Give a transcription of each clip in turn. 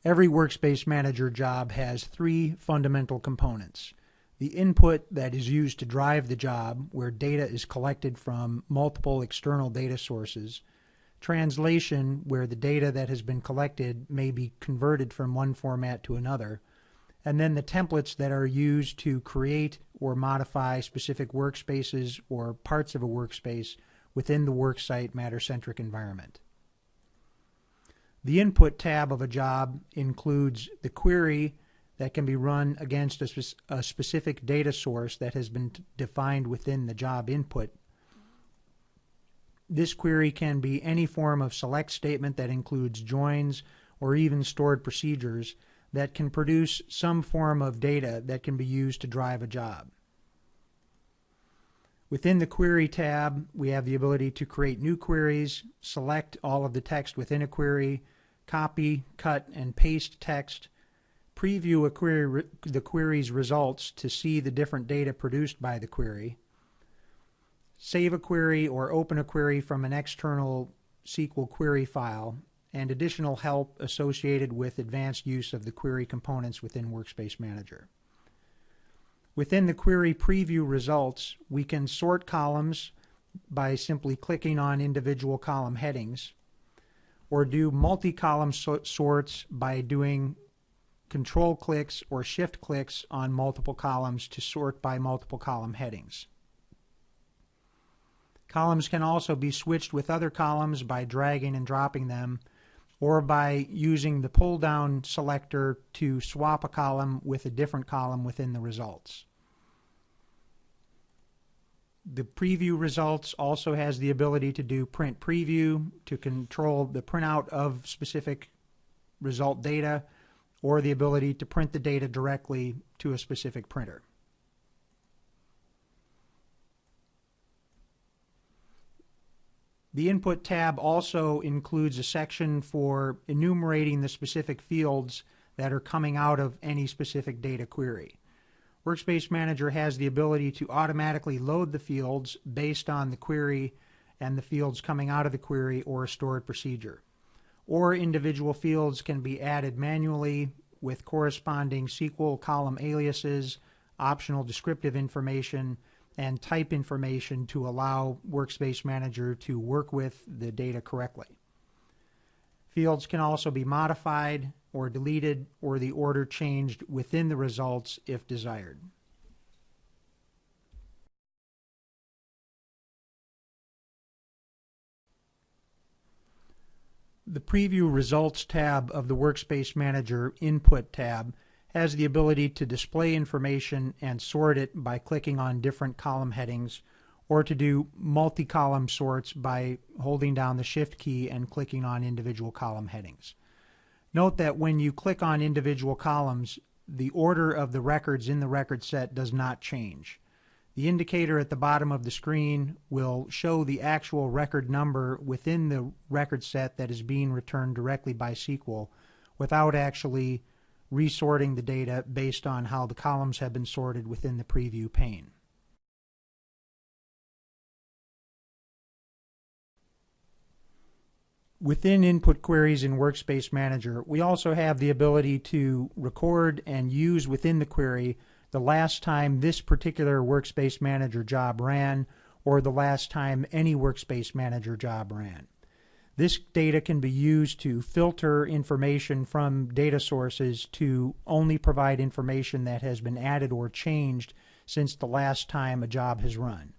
Every Workspace Manager job has three fundamental components. The input that is used to drive the job, where data is collected from multiple external data sources. Translation, where the data that has been collected may be converted from one format to another. And then the templates that are used to create or modify specific workspaces or parts of a workspace within the worksite Matter-centric environment. The Input tab of a job includes the query that can be run against a specific data source that has been defined within the job input. This query can be any form of select statement that includes joins or even stored procedures that can produce some form of data that can be used to drive a job. Within the Query tab, we have the ability to create new queries, select all of the text within a query, copy, cut, and paste text, preview the query's results to see the different data produced by the query, save a query or open a query from an external SQL query file, and additional help associated with advanced use of the query components within Workspace Manager. Within the query preview results, we can sort columns by simply clicking on individual column headings, or do multi-column sorts by doing control clicks or shift clicks on multiple columns to sort by multiple column headings. Columns can also be switched with other columns by dragging and dropping them, or by using the pull-down selector to swap a column with a different column within the results. The preview results also has the ability to do print preview to control the printout of specific result data, or the ability to print the data directly to a specific printer. The Input tab also includes a section for enumerating the specific fields that are coming out of any specific data query. Workspace Manager has the ability to automatically load the fields based on the query and the fields coming out of the query or a stored procedure. Or individual fields can be added manually with corresponding SQL column aliases, optional descriptive information, and type information to allow Workspace Manager to work with the data correctly. Fields can also be modified or deleted, or the order changed within the results if desired. The Preview Results tab of the Workspace Manager Input tab has the ability to display information and sort it by clicking on different column headings, or to do multi-column sorts by holding down the Shift key and clicking on individual column headings. Note that when you click on individual columns, the order of the records in the record set does not change. The indicator at the bottom of the screen will show the actual record number within the record set that is being returned directly by SQL without actually resorting the data based on how the columns have been sorted within the preview pane. Within input queries in Workspace Manager, we also have the ability to record and use within the query the last time this particular Workspace Manager job ran, or the last time any Workspace Manager job ran. This data can be used to filter information from data sources to only provide information that has been added or changed since the last time a job has run.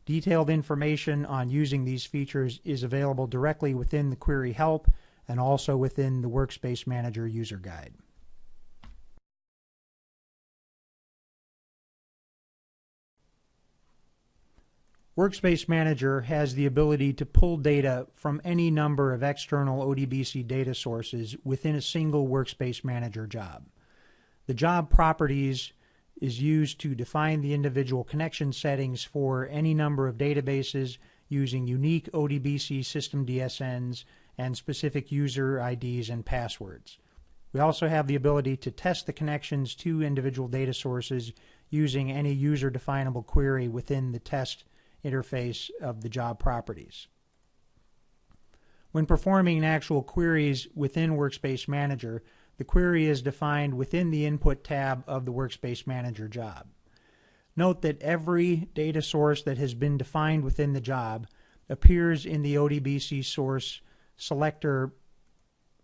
Detailed information on using these features is available directly within the Query Help and also within the Workspace Manager User Guide. Workspace Manager has the ability to pull data from any number of external ODBC data sources within a single Workspace Manager job. The job properties is used to define the individual connection settings for any number of databases using unique ODBC system DSNs and specific user IDs and passwords. We also have the ability to test the connections to individual data sources using any user-definable query within the test interface of the job properties. When performing actual queries within Workspace Manager, The query is defined within the Input tab of the Workspace Manager job. Note that every data source that has been defined within the job appears in the ODBC source selector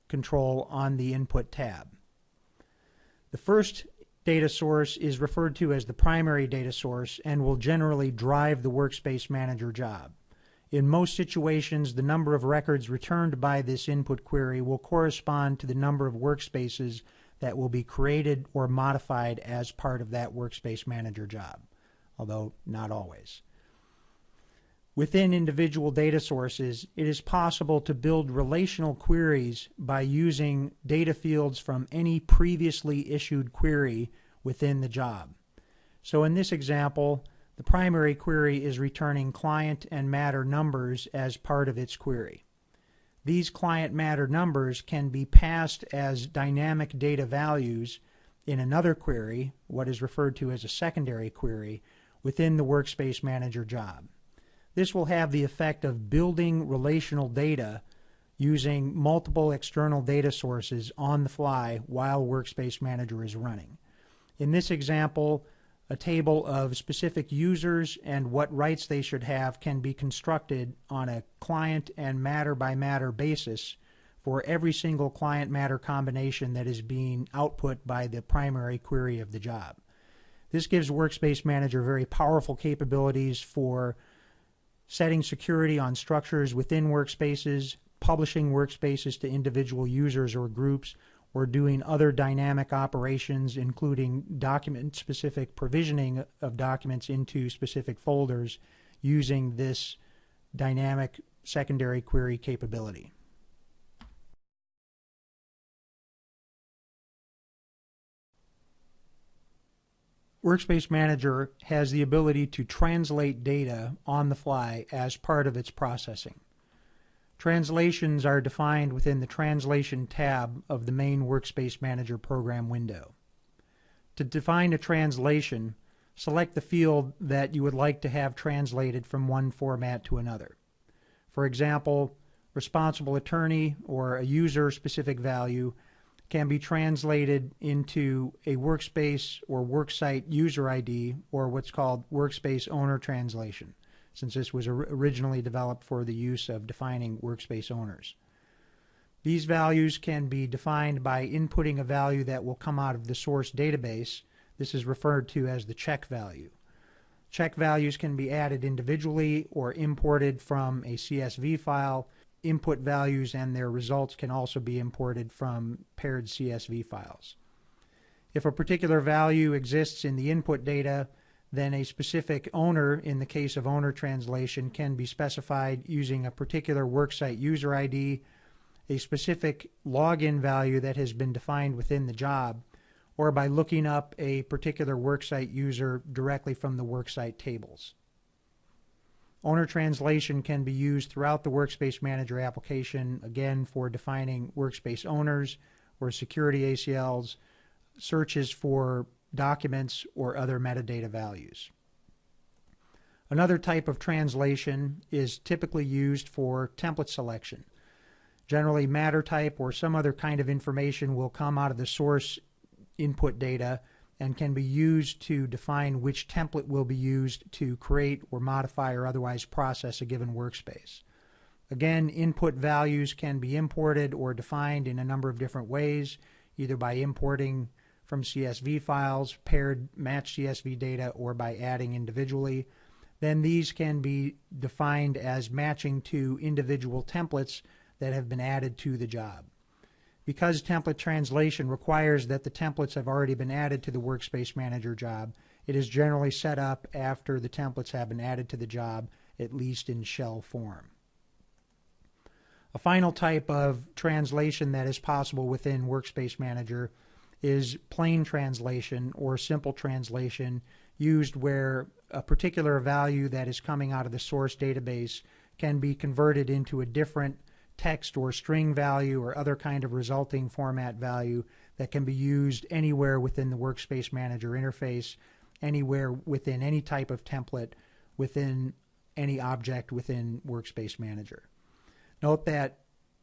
control on the Input tab. The first data source is referred to as the primary data source and will generally drive the Workspace Manager job. In most situations, the number of records returned by this input query will correspond to the number of workspaces that will be created or modified as part of that Workspace Manager job, although not always. Within individual data sources, it is possible to build relational queries by using data fields from any previously issued query within the job. So in this example, the primary query is returning client and matter numbers as part of its query. These client matter numbers can be passed as dynamic data values in another query, what is referred to as a secondary query, within the Workspace Manager job. This will have the effect of building relational data using multiple external data sources on the fly while Workspace Manager is running. In this example, a table of specific users and what rights they should have can be constructed on a client and matter by matter basis for every single client matter combination that is being output by the primary query of the job. This gives Workspace Manager very powerful capabilities for setting security on structures within workspaces, publishing workspaces to individual users or groups, or doing other dynamic operations, including document-specific provisioning of documents into specific folders using this dynamic secondary query capability. Workspace Manager has the ability to translate data on the fly as part of its processing. Translations are defined within the Translation tab of the main Workspace Manager program window. To define a translation, select the field that you would like to have translated from one format to another. For example, responsible attorney or a user-specific value can be translated into a workspace or worksite user ID, or what's called workspace owner translation, since this was originally developed for the use of defining workspace owners. These values can be defined by inputting a value that will come out of the source database. This is referred to as the check value. Check values can be added individually or imported from a CSV file. Input values and their results can also be imported from paired CSV files. If a particular value exists in the input data, then a specific owner, in the case of owner translation, can be specified using a particular worksite user ID, a specific login value that has been defined within the job, or by looking up a particular worksite user directly from the worksite tables. Owner translation can be used throughout the Workspace Manager application, again for defining workspace owners or security ACLs, searches for documents, or other metadata values. Another type of translation is typically used for template selection. Generally, matter type or some other kind of information will come out of the source input data and can be used to define which template will be used to create or modify or otherwise process a given workspace. Again, input values can be imported or defined in a number of different ways, either by importing from CSV files, paired match CSV data, or by adding individually. Then these can be defined as matching to individual templates that have been added to the job. Because template translation requires that the templates have already been added to the Workspace Manager job, it is generally set up after the templates have been added to the job, at least in shell form. A final type of translation that is possible within Workspace Manager is plain translation or simple translation, used where a particular value that is coming out of the source database can be converted into a different text or string value or other kind of resulting format value that can be used anywhere within the Workspace Manager interface, anywhere within any type of template, within any object within Workspace Manager. Note that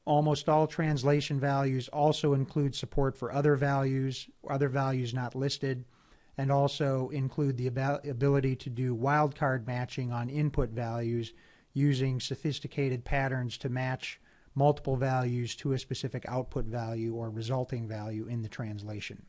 Almost all translation values also include support for other values not listed, and also include the ability to do wildcard matching on input values using sophisticated patterns to match multiple values to a specific output value or resulting value in the translation.